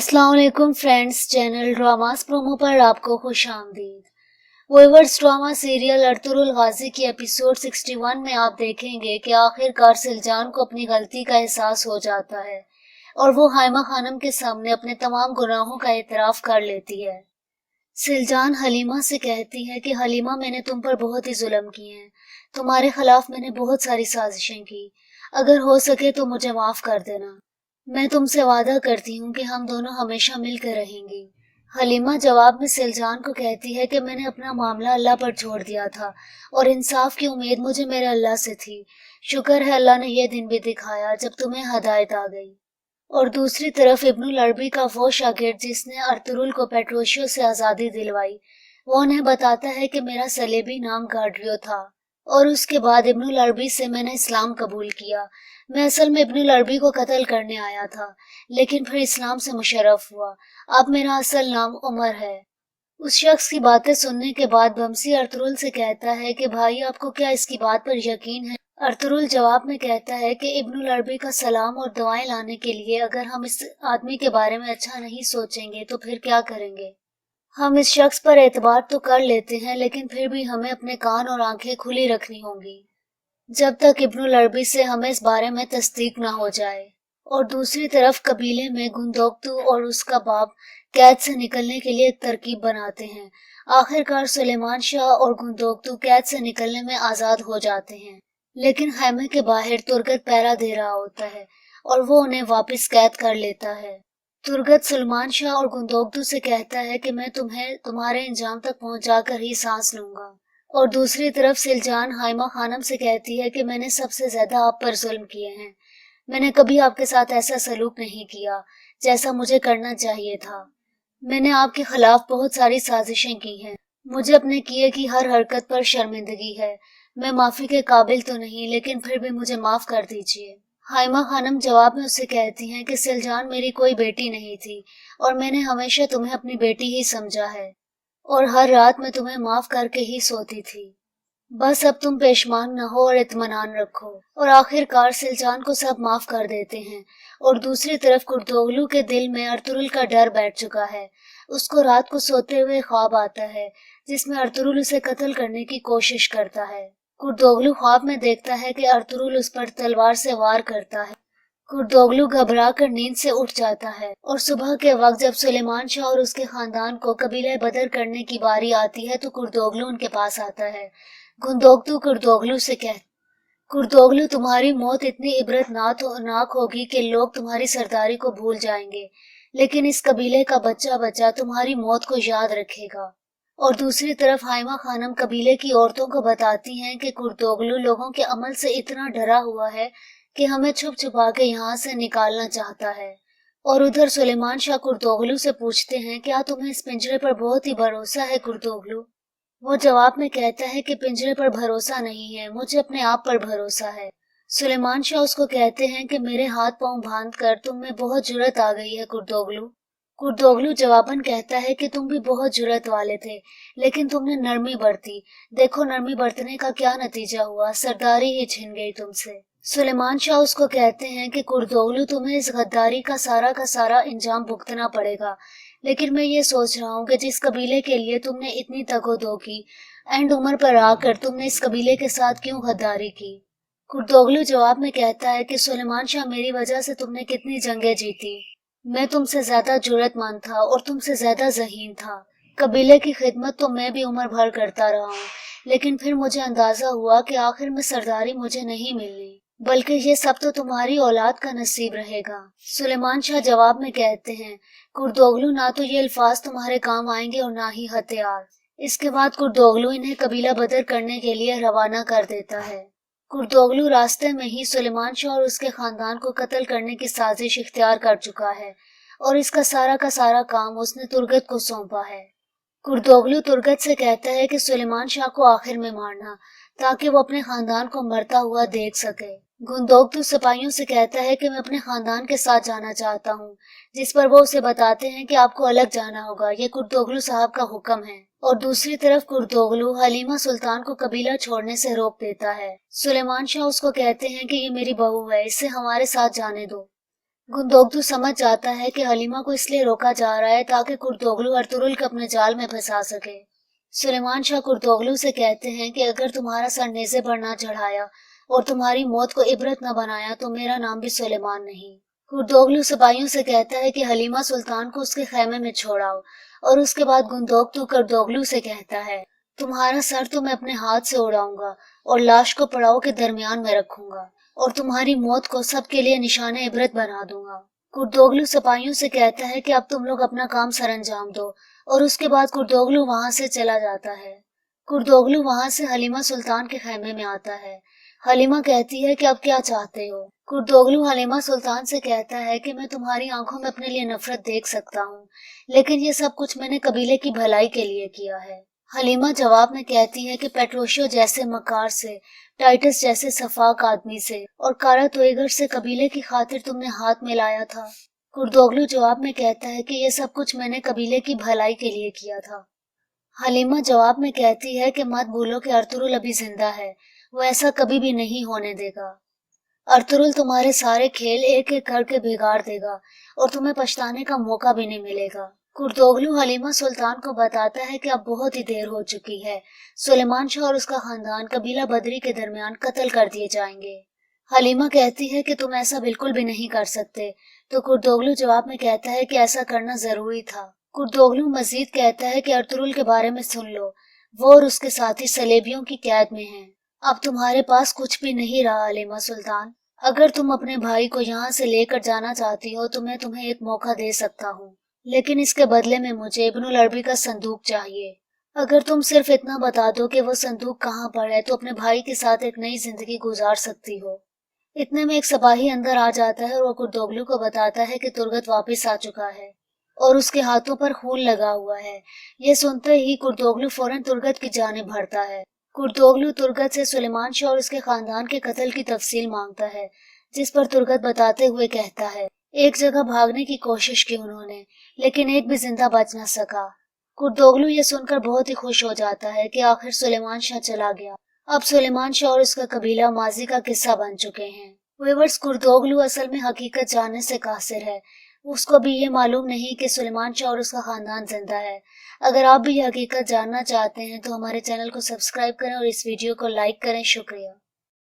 अस्सलाम वालेकुम friends, channel dramas promo पर आपको खुश आमदीद। वीवर्स, ड्रामा सीरियल अर्तुरुल गाजी की एपिसोड 61 में आप देखेंगे कि आखिरकार सिलजान को अपनी गलती का एहसास हो जाता है और वो हाइमा खानम के सामने अपने तमाम गुनाहों का एतराफ कर लेती है। सिलजान हलीमा से कहती है कि हलीमा, मैंने तुम पर बहुत ही जुल्म किए हैं, तुम्हारे खिलाफ मैंने बहुत सारी साजिशें की, अगर हो सके तो मुझे माफ कर देना। मैं तुमसे वादा करती हूँ कि हम दोनों हमेशा मिलकर रहेंगे। हलीमा जवाब में सिलजान को कहती है कि मैंने अपना मामला अल्लाह पर छोड़ दिया था और इंसाफ की उम्मीद मुझे मेरे अल्लाह से थी। शुक्र है अल्लाह ने यह दिन भी दिखाया जब तुम्हें हदायत आ गई। और दूसरी तरफ इब्नुल अरबी का वो शागिर्द जिसने अर्तुरुल को पेट्रोशियो से आज़ादी दिलवाई, वो उन्हें बताता है कि मेरा सलेबी नाम गाड्रियो था और उसके बाद इब्नुल अरबी से मैंने इस्लाम कबूल किया। मैं असल में इब्नुल अरबी को कत्ल करने आया था, लेकिन फिर इस्लाम से मुशर्रफ हुआ। अब मेरा असल नाम उमर है। उस शख्स की बातें सुनने के बाद बमसी अर्तुरुल से कहता है कि भाई, आपको क्या इसकी बात पर यकीन है? अर्तुरुल जवाब में कहता है कि इब्नुल अरबी का सलाम और दुआएं लाने के लिए अगर हम इस आदमी के बारे में अच्छा नहीं सोचेंगे तो फिर क्या करेंगे? हम इस शख्स पर एतबार तो कर लेते हैं, लेकिन फिर भी हमें अपने कान और आंखें खुली रखनी होंगी जब तक इब्नुल अरबी से हमें इस बारे में तस्दीक ना हो जाए। और दूसरी तरफ कबीले में गुंदोक्तू और उसका बाप कैद से निकलने के लिए एक तरकीब बनाते हैं। आखिरकार सुलेमान शाह और गुंदोक्तू कैद से निकलने में आजाद हो जाते हैं, लेकिन खैमे के बाहर तुर्गत पहरा दे रहा होता है और वो उन्हें वापस कैद कर लेता है। तुर्गत सुलेमान शाह और गुंदोक्तू से कहता है कि मैं तुम्हें तुम्हारे इंजाम तक पहुंचाकर ही सांस लूंगा। और दूसरी तरफ सिलजान हाइमा खानम से कहती है कि मैंने सबसे ज्यादा आप पर जुल्म किए हैं। मैंने कभी आपके साथ ऐसा सलूक नहीं किया जैसा मुझे करना चाहिए था। मैंने आपके खिलाफ बहुत सारी साजिशें की हैं। मुझे अपने किए की हर हरकत पर शर्मिंदगी है। मैं माफी के काबिल तो नहीं, लेकिन फिर भी मुझे माफ कर दीजिए। हाइमा खानम जवाब में उससे कहती हैं कि सिलजान, मेरी कोई बेटी नहीं थी और मैंने हमेशा तुम्हें अपनी बेटी ही समझा है और हर रात मैं तुम्हें माफ करके ही सोती थी। बस अब तुम पेशमान न हो और इत्मीनान रखो। और आखिरकार सिलजान को सब माफ कर देते हैं। और दूसरी तरफ कुर्दोगलू के दिल में अर्तुरुल का डर बैठ चुका है। उसको रात को सोते हुए ख्वाब आता है जिसमें अर्तुरुल उसे कत्ल करने की कोशिश करता है। कुर्दोगलू ख्वाब में देखता है कि अर्तुरुल उस पर तलवार से वार करता है। कुर्दोगलू घबरा कर नींद से उठ जाता है और सुबह के वक्त जब सुलेमान शाह और उसके खानदान को कबीला बदर करने की बारी आती है तो कुर्दोगलू उनके पास आता है। गुंदोक्तू कुर्दोगलू से कुर्दोगलू, तुम्हारी मौत इतनी इबरतनाक होगी कि लोग तुम्हारी सरदारी को भूल जाएंगे, लेकिन इस कबीले का बच्चा बच्चा तुम्हारी मौत को याद रखेगा। और दूसरी तरफ हाइमा खानम कबीले की औरतों को बताती हैं कि कुर्दोगलू लोगों के अमल से इतना डरा हुआ है कि हमें छुप छुपा के यहाँ से निकालना चाहता है। और उधर सुलेमान शाह कुर्दोगलू से पूछते हैं, क्या तुम्हें इस पिंजरे पर बहुत ही भरोसा है कुर्दोगलू? वो जवाब में कहता है कि पिंजरे पर भरोसा नहीं है, मुझे अपने आप पर भरोसा है। सुलेमान शाह उसको कहते हैं कि मेरे हाथ पांव बांध कर तुम में बहुत जुर्रत आ गई है कुर्दोगलू। कुर्दोगलू जवाबन कहता है कि तुम भी बहुत जुर्रत वाले थे, लेकिन तुमने नरमी बरती। देखो नरमी बरतने का क्या नतीजा हुआ, सरदारी ही छिन गई तुमसे। सुलेमान शाह उसको कहते हैं कि कुर्दोगलू, तुम्हें इस गद्दारी का सारा इंजाम भुगतना पड़ेगा, लेकिन मैं ये सोच रहा हूँ कि जिस कबीले के लिए तुमने इतनी तगोदो की, एंड उम्र पर आकर तुमने इस कबीले के साथ क्यों गद्दारी की? कुर्दोगलू जवाब में कहता है कि सुलेमान शाह, मेरी वजह से तुमने कितनी जंगें जीती। मैं तुमसे ज्यादा जुर्रतमंद था और तुमसे ज्यादा ज़हीन था। कबीले की खिदमत तो मैं भी उम्र भर करता रहा हूँ, लेकिन फिर मुझे अंदाजा हुआ कि आखिर में सरदारी मुझे नहीं मिलनी, बल्कि ये सब तो तुम्हारी औलाद का नसीब रहेगा। सुलेमान शाह जवाब में कहते हैं, कुर्दोगलू, ना तो ये अल्फाज तुम्हारे काम आएंगे और ना ही हथियार। इसके बाद कुर्दोगलू इन्हें कबीला बदर करने के लिए रवाना कर देता है। कुर्दोगलू रास्ते में ही सुलेमान शाह और उसके खानदान को कत्ल करने की साजिश इख्तियार कर चुका है और इसका का सारा काम उसने तुर्गत को सौंपा है। कुर्दोगलू तुर्गत से कहता है कि सुलेमान शाह को आखिर में मारना, ताकि वो अपने खानदान को मरता हुआ देख सके। गुंदोक्तू सिपाहियों से कहता है कि मैं अपने खानदान के साथ जाना चाहता हूँ, जिस पर वो उसे बताते हैं कि आपको अलग जाना होगा, ये कुर्दोगलू साहब का हुक्म है। और दूसरी तरफ कुर्दोगलू हलीमा सुल्तान को कबीला छोड़ने से रोक देता है। सुलेमान शाह उसको कहते हैं कि ये मेरी बहू है, इसे हमारे साथ जाने दो। गुंदोगदू समझ जाता है कि हलीमा को इसलिए रोका जा रहा है ताकि कुर्तोगलू अर्तुरुल को अपने जाल में फंसा सके। सुलेमान शाह कुर्तोगलू से कहते हैं कि अगर तुम्हारा सर नेज़े पर ना चढ़ाया और तुम्हारी मौत को इबरत न बनाया तो मेरा नाम भी सुलेमान नहीं। कुर्तोगलू सिपाहियों से कहता है कि हलीमा सुल्तान को उसके खेमे में छोड़ाओ और उसके बाद गुंदोगदू कुर्तोगलू से कहता है, तुम्हारा सर तो मैं अपने हाथ से उड़ाऊंगा और लाश को पड़ाव के दरमियान में रखूंगा और तुम्हारी मौत को सबके लिए निशाने इबरत बना दूंगा। कुर्तोगलू सिपाहियों से कहता है कि अब तुम लोग अपना काम सरअंजाम दो और उसके बाद कुर्तोगलू वहां से चला जाता है। कुर्तोगलू वहां से हलीमा सुल्तान के खेमे में आता है। हलीमा कहती है कि अब क्या चाहते हो। कुर्तोगलू हलीमा सुल्तान से कहता है कि मैं तुम्हारी आंखों में अपने लिए नफरत देख सकता हूँ, लेकिन ये सब कुछ मैंने कबीले की भलाई के लिए किया है। हलीमा जवाब में कहती है कि पेट्रोशियो जैसे मकार से, टाइटस जैसे सफाक आदमी से और कारा तोयगर से कबीले की खातिर तुमने हाथ मिलाया था। कुर्तोगलू जवाब में कहता है कि ये सब कुछ मैंने कबीले की भलाई के लिए किया था। हलीमा जवाब में कहती है कि मत भूलो कि अर्तुरुल अभी जिंदा है, वो ऐसा कभी भी नहीं होने देगा। अर्तुरुल तुम्हारे सारे खेल एक एक करके बिगाड़ देगा और तुम्हें पछताने का मौका भी नहीं मिलेगा। कुर्तोगलू हलीमा सुल्तान को बताता है कि अब बहुत ही देर हो चुकी है। सुलेमान शाह और उसका खानदान कबीला बदरी के दरमियान कत्ल कर दिए जाएंगे। हलीमा कहती है कि तुम ऐसा बिल्कुल भी नहीं कर सकते, तो कुर्तोगलू जवाब में कहता है कि ऐसा करना जरूरी था। कुर्तोगलू मजीद कहता है कि अर्तुरुल के बारे में सुन लो, वो और उसके साथी सलेबियों की कैद में हैं। अब तुम्हारे पास कुछ भी नहीं रहा हलीमा सुल्तान। अगर तुम अपने भाई को यहाँ से लेकर जाना चाहती हो तो मैं तुम्हें एक मौका दे सकता हूँ, लेकिन इसके बदले में मुझे इब्नुल अरबी का संदूक चाहिए। अगर तुम सिर्फ इतना बता दो कि वो संदूक कहाँ पर है तो अपने भाई के साथ एक नई जिंदगी गुजार सकती हो। इतने में एक सिपाही अंदर आ जाता है और वो कुर्तोगलू को बताता है कि तुर्गत वापस आ चुका है और उसके हाथों पर खून लगा हुआ है। ये सुनते ही कुर्तोगलू फौरन तुर्गत की जानिब बढ़ता है। कुर्तोगलू तुर्गत से सुलेमान शाह और उसके खानदान के कत्ल की तफसील मांगता है, जिस पर तुर्गत बताते हुए कहता है, एक जगह भागने की कोशिश की उन्होंने, लेकिन एक भी जिंदा बच न सका। कुर्तोगलू ये सुनकर बहुत ही खुश हो जाता है कि आखिर सुलेमान शाह चला गया। अब सुलेमान शाह और उसका कबीला माजी का किस्सा बन चुके हैं। व्यूअर्स, कुर्तोगलू असल में हकीकत जानने से कासिर है। उसको भी ये मालूम नहीं कि सुलेमान शाह और उसका खानदान जिंदा है। अगर आप भी ये हकीकत जानना चाहते हैं तो हमारे चैनल को सब्सक्राइब करें और इस वीडियो को लाइक करें। शुक्रिया।